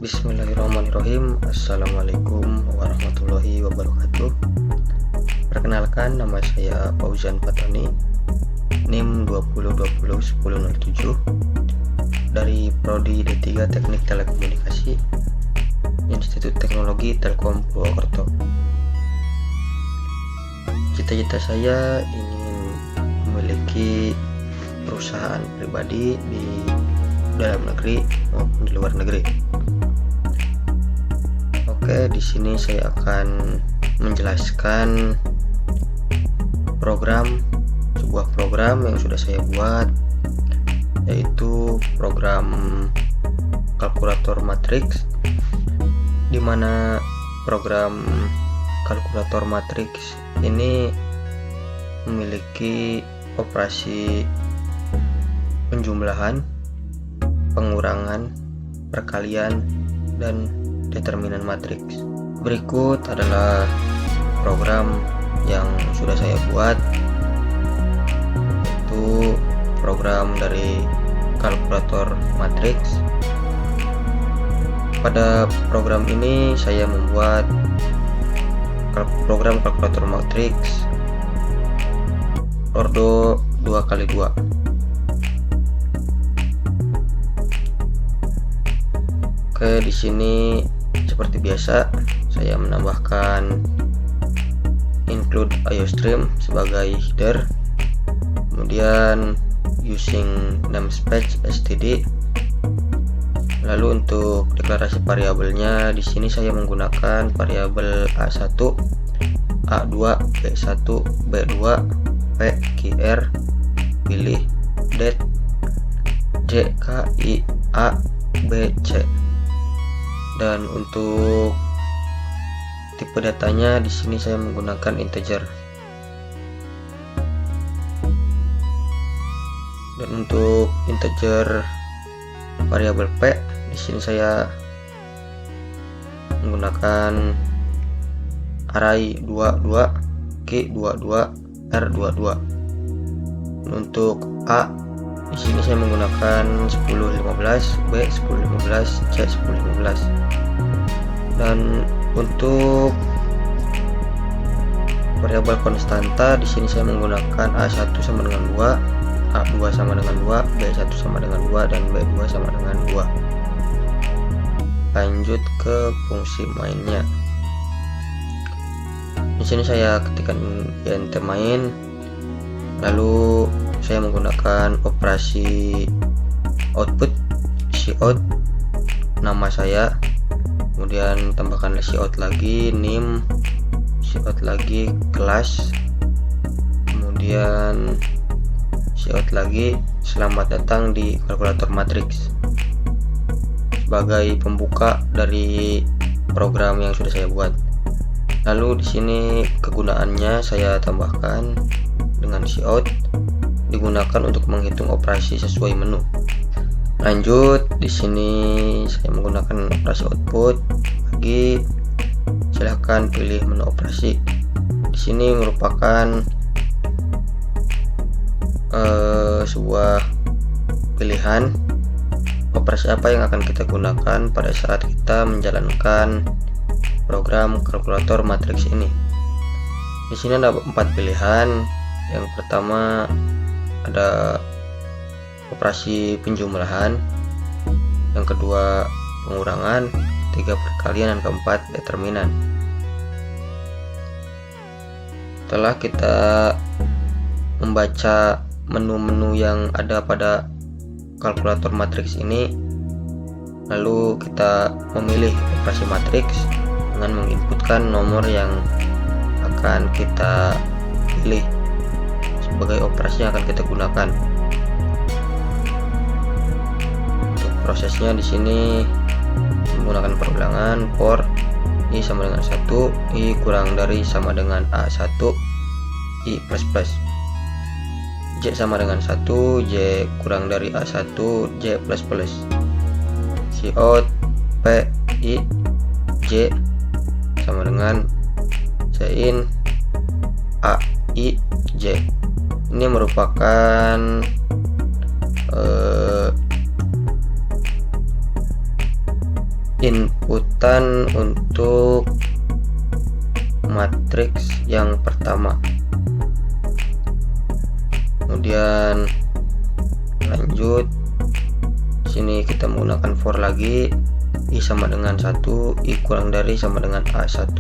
Bismillahirrahmanirrahim. Assalamualaikum warahmatullahi wabarakatuh. Perkenalkan, nama saya Fauzan Fatoni, NIM 20201007 dari Prodi D3 Teknik Telekomunikasi, Institut Teknologi Telkom Purwokerto. Cita-cita saya ingin memiliki perusahaan pribadi di dalam negeri maupun di luar negeri. Oke, di sini saya akan menjelaskan sebuah program yang sudah saya buat, yaitu program kalkulator matriks, di mana program kalkulator matriks ini memiliki operasi penjumlahan, pengurangan, perkalian, dan determinan matriks. Berikut adalah program yang sudah saya buat, yaitu program dari kalkulator matriks. Pada program ini saya membuat program kalkulator matriks ordo 2x2. Oke, di sini seperti biasa saya menambahkan include IOStream sebagai header, kemudian using namespace std. Lalu untuk deklarasi variabelnya, di sini saya menggunakan variabel A1, A2, B1, B2, P, QR, pilih, date, J, K, I, A, B, C. Dan untuk tipe datanya di sini saya menggunakan integer. Dan untuk integer variabel P, di sini saya menggunakan array 22, Q 22, R 22. Dan untuk A, di sini saya menggunakan 1015, B 1015, C 1015. Dan untuk variabel konstanta, di sini saya menggunakan A1 sama dengan 2, A2 sama dengan 2, B1 sama dengan 2, dan B2 sama dengan 2. Lanjut ke fungsi mainnya. Di sini saya ketikkan int main, lalu saya menggunakan operasi output cout nama saya, kemudian tambahkan cout lagi nim, cout lagi kelas, kemudian cout lagi selamat datang di kalkulator matriks sebagai pembuka dari program yang sudah saya buat. Lalu di sini kegunaannya saya tambahkan dengan cout, digunakan untuk menghitung operasi sesuai menu. Lanjut, di sini saya menggunakan operasi output lagi. Silahkan pilih menu operasi. Di sini merupakan sebuah pilihan operasi apa yang akan kita gunakan pada saat kita menjalankan program kalkulator matriks ini. Di sini ada 4 pilihan. Yang pertama ada operasi penjumlahan, yang kedua pengurangan, ketiga perkalian, dan keempat determinan. Setelah kita membaca menu-menu yang ada pada kalkulator matriks ini, lalu kita memilih operasi matriks dengan menginputkan nomor yang akan kita pilih sebagai operasi yang akan kita gunakan. Untuk prosesnya di sini menggunakan perulangan for I sama dengan 1, I kurang dari sama dengan A1, I plus plus, J sama dengan 1, J kurang dari A1, J plus plus, cout P I J sama dengan Cin A I J. Ini merupakan in inputan untuk matriks yang pertama. Kemudian lanjut, sini kita menggunakan for lagi, i sama dengan 1, i kurang dari sama dengan a1,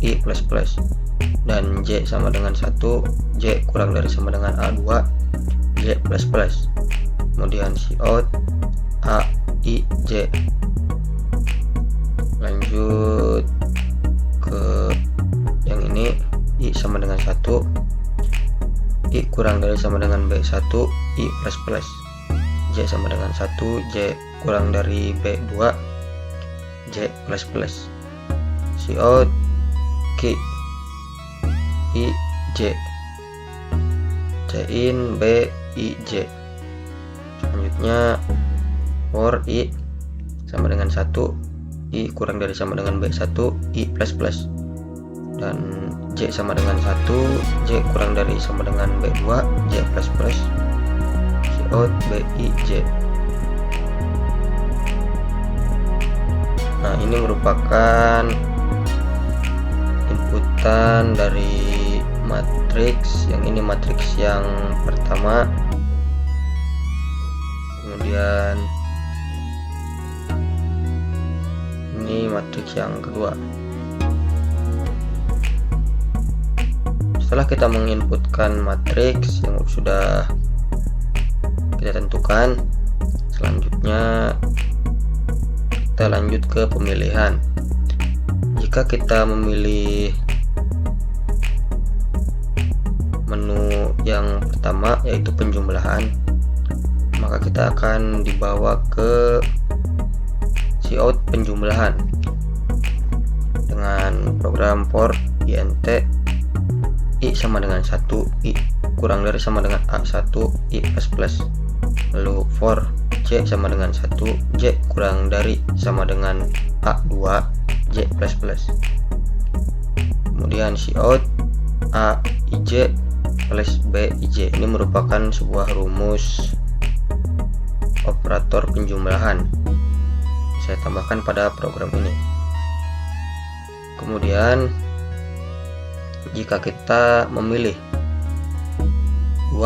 i plus plus, dan j sama dengan 1, j kurang dari sama dengan a2, j plus plus. Kemudian cout a i j. Lanjut ke yang ini, i sama dengan 1, i kurang dari sama dengan b1, i plus plus, j sama dengan 1, j kurang dari b2, j plus plus. Cout k i j, j in b i j. Selanjutnya for i sama dengan 1, i kurang dari sama dengan b1, i plus plus, dan j sama dengan 1, j kurang dari sama dengan b2, j plus plus. Cout b i j. Nah, ini merupakan inputan dari matriks yang ini, matriks yang pertama. Kemudian ini matriks yang kedua. Setelah kita menginputkan matriks yang sudah kita tentukan, selanjutnya kita lanjut ke pemilihan. Jika kita memilih menu yang pertama, yaitu penjumlahan, maka kita akan dibawa ke cout penjumlahan dengan program for int i sama dengan 1, i kurang dari sama dengan a1, i plus plus. Lalu for j sama dengan 1, j kurang dari sama dengan a2, j plus plus. Kemudian cout a ij plus b ij. Ini merupakan sebuah rumus operator penjumlahan saya tambahkan pada program ini. Kemudian jika kita memilih 2,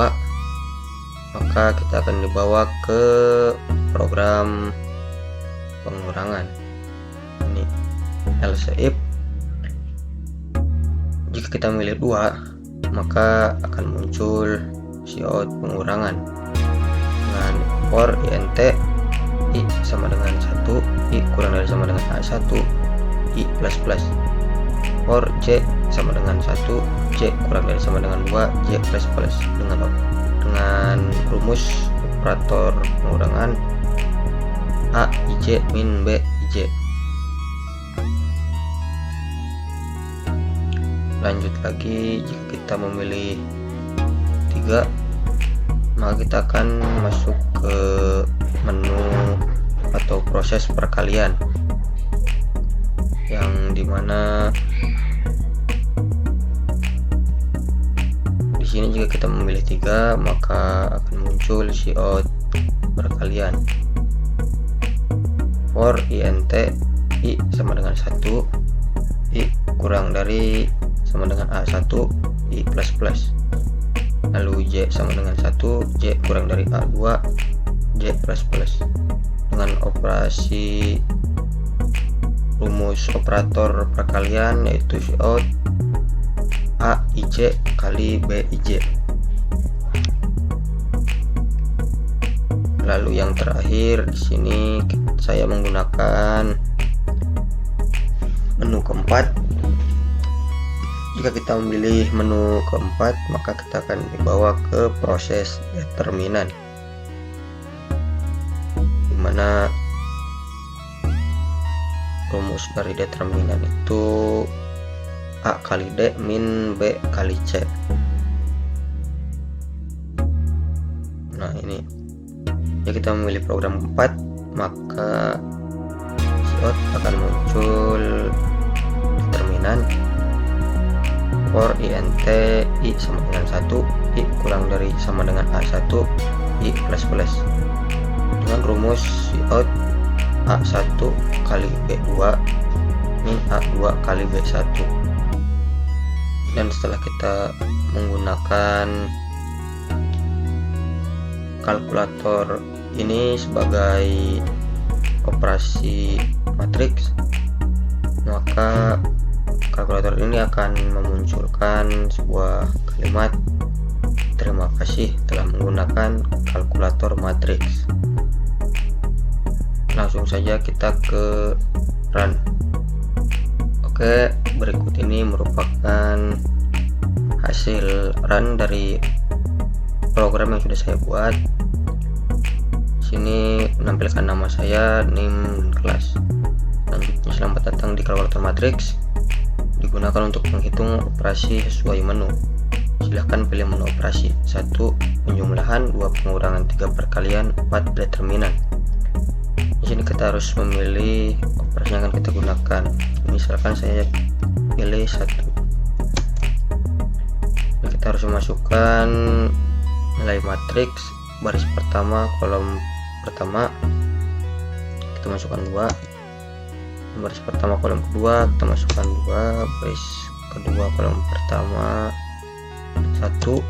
maka kita akan dibawa ke program pengurangan. Ini else if jika kita memilih 2, maka akan muncul cout pengurangan dengan for int i sama dengan 1, i kurang dari sama dengan a1, i plus plus. For j sama dengan 1, j kurang dari sama dengan 2, j plus plus, dengan rumus operator pengurangan a ij min b ij. Lanjut lagi, jika kita memilih 3, maka kita akan masuk ke menu atau proses perkalian, yang dimana di sini jika kita memilih 3, maka akan muncul cout perkalian. For int i sama dengan 1, i kurang dari sama dengan a1, i plus plus. Lalu j sama dengan 1, j kurang dari a2, j plus plus. Dengan operasi rumus operator perkalian, yaitu cout a ij kali b ij. Lalu yang terakhir di sini saya menggunakan menu keempat. Jika kita memilih menu keempat, maka kita akan dibawa ke proses determinan, dimana rumus dari determinan itu a kali d min b kali c. Nah, ini jika kita memilih program 4, maka cout akan muncul determinan for int i sama dengan 1, i kurang dari sama dengan a1, i plus plus, dengan rumus cout a1 kali b2 min A2 kali B1. Dan setelah kita menggunakan kalkulator ini sebagai operasi matriks, maka kalkulator ini akan memunculkan sebuah kalimat terima kasih telah menggunakan kalkulator matriks. Langsung saja kita ke run. Oke, berikut ini merupakan hasil run dari program yang sudah saya buat. Sini menampilkan nama saya, name, dan kelas. Selanjutnya, selamat datang di kalkulator matriks. Digunakan untuk menghitung operasi sesuai menu. Silahkan pilih menu operasi. 1. Penjumlahan, 2. Pengurangan, 3. Perkalian, 4. Determinan. Di sini kita harus memilih operasi yang akan kita gunakan. Misalkan saya pilih 1. Kita harus memasukkan nilai matriks baris pertama, kolom pertama kita masukkan 2, baris pertama kolom kedua kita masukkan 2, baris kedua kolom pertama 1,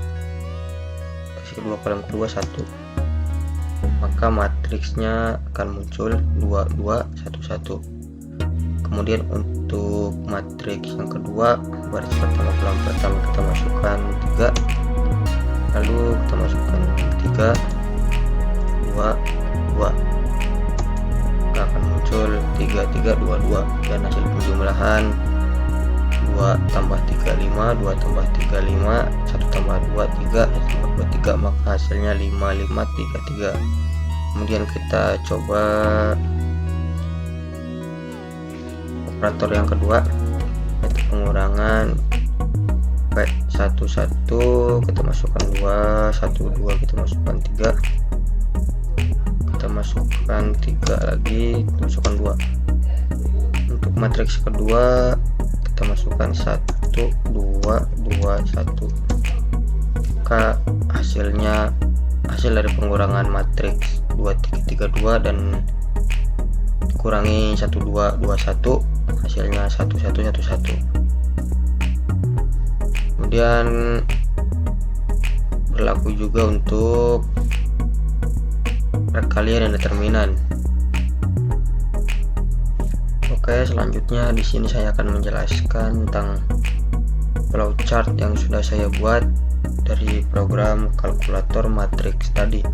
baris kedua kolom kedua 1. Maka matriksnya akan muncul 2 2 1 1. Kemudian untuk matriks yang kedua, baris pertama kolom pertama kita masukkan 3, lalu kita masukkan 3 2 2, maka akan muncul 3 3 2 2. Dan hasil penjumlahan 2 tambah 3 5, 2 tambah 3 5, 1 tambah 2 3, 1 tambah 2 3, maka hasilnya 5 5 3 3. Kemudian kita coba operator yang kedua, yaitu pengurangan. P1 1 kita masukkan 2, 1 2 kita masukkan 3, kita masukkan 3 lagi, kita masukkan 2. Untuk matriks kedua kita masukkan 1 2 2 1. Maka hasilnya, hasil dari pengurangan matriks 2 3 3 2 dan dikurangi 1 2 2 1, hasilnya 1 1 1 1. Kemudian berlaku juga untuk perkalian dan determinan. Oke, selanjutnya di sini saya akan menjelaskan tentang flowchart yang sudah saya buat dari program kalkulator matriks tadi.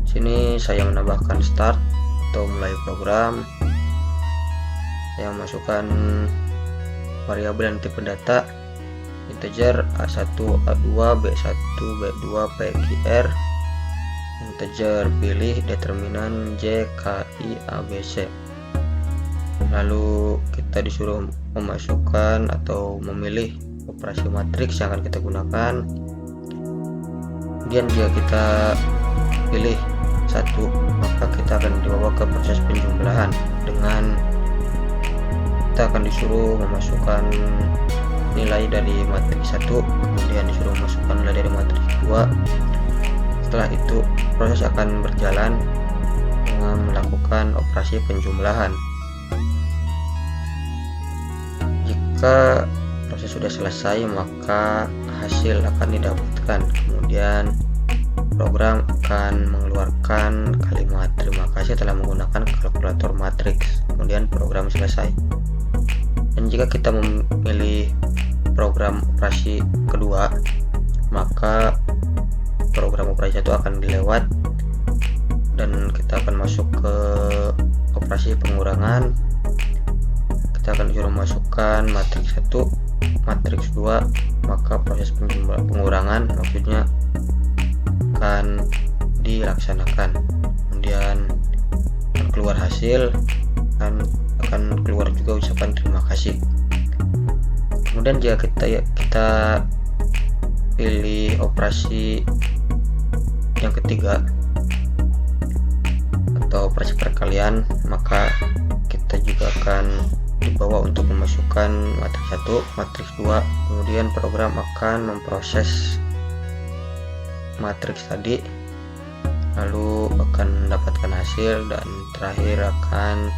Sini saya menambahkan start atau mulai program. Saya masukkan variabel dan tipe data integer A1 A2 B1 B2 PQR, integer pilih determinan J K I A B C. Lalu kita disuruh memasukkan atau memilih operasi matriks yang akan kita gunakan. Kemudian jika kita pilih 1, maka kita akan dibawa ke proses penjumlahan. Dengan kita akan disuruh memasukkan nilai dari matriks 1, kemudian disuruh memasukkan nilai dari matriks 2. Setelah itu proses akan berjalan dengan melakukan operasi penjumlahan. Jika proses sudah selesai, maka hasil akan didapatkan. Kemudian program akan mengeluarkan kalimat terima kasih telah menggunakan kalkulator matriks. Kemudian program selesai. Dan jika kita memilih program operasi kedua, maka program operasi itu akan dilewat dan kita akan masuk ke operasi pengurangan. Kita akan disuruh masukkan matriks 1, matriks 2, maka proses pengurangan maksudnya akan dilaksanakan. Kemudian akan keluar hasil dan akan keluar juga ucapan terima kasih. Kemudian jika kita pilih operasi yang ketiga atau operasi perkalian, maka kita juga akan dibawa untuk memasukkan matriks 1, matriks 2. Kemudian program akan memproses matriks tadi, lalu akan mendapatkan hasil dan terakhir akan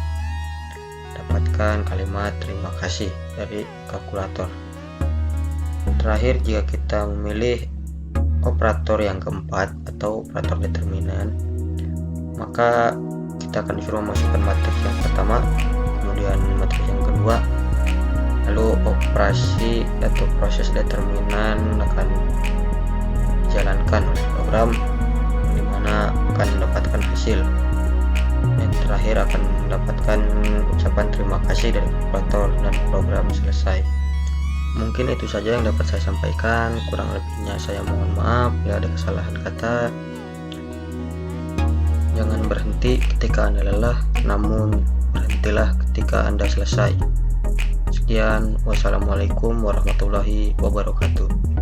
dapatkan mendapatkan kalimat terima kasih dari kalkulator. Terakhir, jika kita memilih operator yang keempat atau operator determinan, maka kita akan disuruh masukkan matriks yang pertama, kemudian matriks yang kedua, lalu operasi atau proses determinan akan dijalankan oleh program, di mana akan mendapatkan hasil, dan terakhir akan mendapatkan ucapan terima kasih dari kalkulator dan program selesai. Mungkin itu saja yang dapat saya sampaikan, kurang lebihnya saya mohon maaf bila ada kesalahan kata. Jangan berhenti ketika Anda lelah, namun berhentilah ketika Anda selesai. Sekian, wassalamualaikum warahmatullahi wabarakatuh.